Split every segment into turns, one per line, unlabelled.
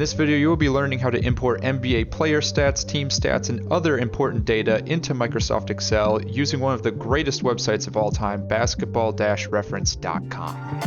this video, you will be learning how to import NBA player stats, team stats, and other important data into Microsoft Excel using one of the greatest websites of all time, basketball-reference.com.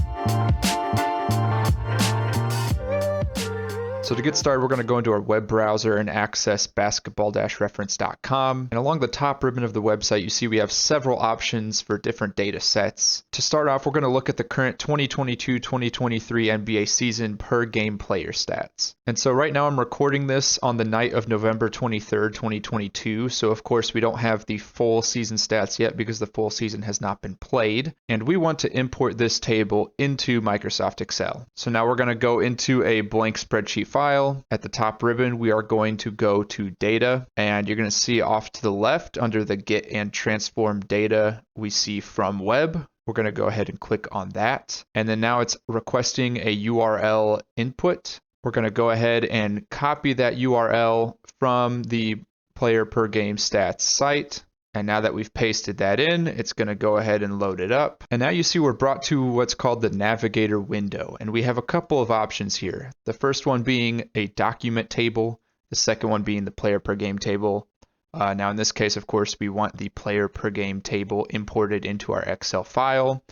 So to get started, we're going to go into our web browser and access basketball-reference.com. And along the top ribbon of the website, you see we have several options for different data sets. To start off, we're going to look at the current 2022-2023 NBA season per game player stats. And so right now I'm recording this on the night of November 23rd, 2022. So of course we don't have the full season stats yet because the full season has not been played. And we want to import this table into Microsoft Excel. So now we're going to go into a blank spreadsheet file. At the top ribbon, we are going to go to data, and you're going to see off to the left under the get and transform data, we see from web. We're going to go ahead and click on that. And then now it's requesting a URL input. We're going to go ahead and copy that URL from the player per game stats site. And now that we've pasted that in, it's going to go ahead and load it up. And now you see we're brought to what's called the navigator window. And we have a couple of options here. The first one being a document table. The second one being the player per game table. Now in this case, of course, we want the player per game table imported into our Excel file.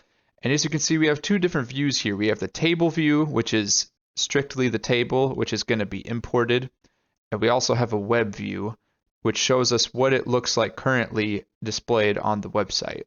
And as you can see, we have two different views here. We have the table view, which is strictly the table, which is going to be imported. And we also have a web view, which shows us what it looks like currently displayed on the website.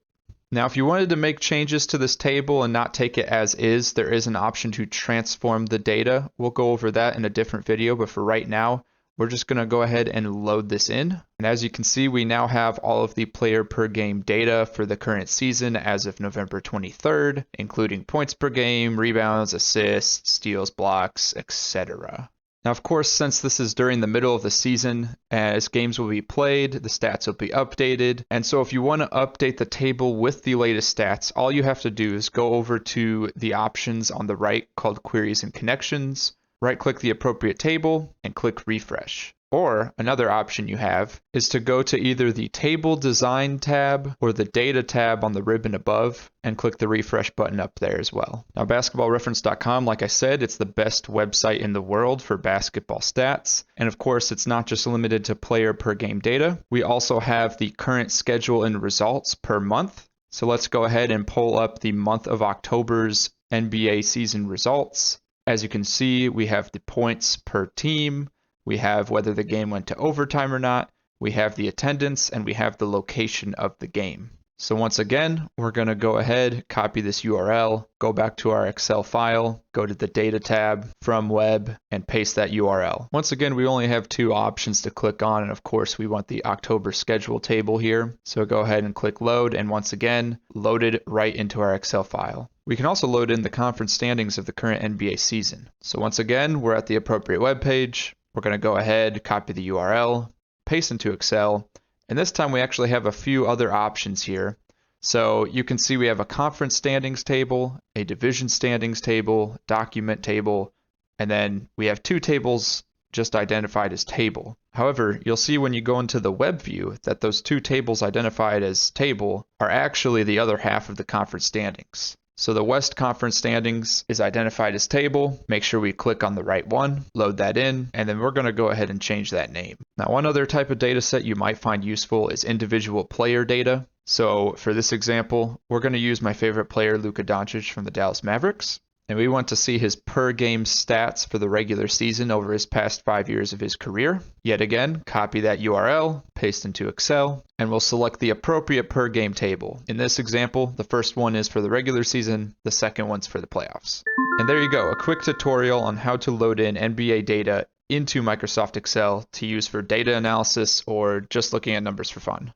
Now, if you wanted to make changes to this table and not take it as is, there is an option to transform the data. We'll go over that in a different video, but for right now, we're just going to go ahead and load this in. And as you can see, we now have all of the player per game data for the current season as of November 23rd, including points per game, rebounds, assists, steals, blocks, etc. Now, of course, since this is during the middle of the season, as games will be played, the stats will be updated. And so if you want to update the table with the latest stats, all you have to do is go over to the options on the right called Queries and Connections, right-click the appropriate table, and click Refresh. Or another option you have is to go to either the Table Design tab or the Data tab on the ribbon above and click the refresh button up there as well. Now, basketball-reference.com, like I said, it's the best website in the world for basketball stats. And of course, it's not just limited to player per game data. We also have the current schedule and results per month. So let's go ahead and pull up the month of October's NBA season results. As you can see, we have the points per team. We have whether the game went to overtime or not, we have the attendance, and we have the location of the game. So once again, we're going to go ahead, copy this URL, go back to our Excel file, go to the Data tab, from web, and paste that URL. Once again, we only have two options to click on, and of course, we want the October schedule table here. So go ahead and click Load, and once again, load it right into our Excel file. We can also load in the conference standings of the current NBA season. So once again, we're at the appropriate web page. We're going to go ahead, copy the URL, paste into Excel, and this time we actually have a few other options here. So you can see we have a conference standings table, a division standings table, document table, and then we have two tables just identified as table. However, you'll see when you go into the web view that those two tables identified as table are actually the other half of the conference standings. So the West Conference standings is identified as table. Make sure we click on the right one, load that in, and then we're going to go ahead and change that name. Now, one other type of data set you might find useful is individual player data. So for this example, we're going to use my favorite player, Luka Doncic from the Dallas Mavericks. And we want to see his per game stats for the regular season over his past 5 years of his career. Yet again, copy that URL, paste into Excel, and we'll select the appropriate per game table. In this example, the first one is for the regular season, the second one's for the playoffs. And there you go, a quick tutorial on how to load in NBA data into Microsoft Excel to use for data analysis or just looking at numbers for fun.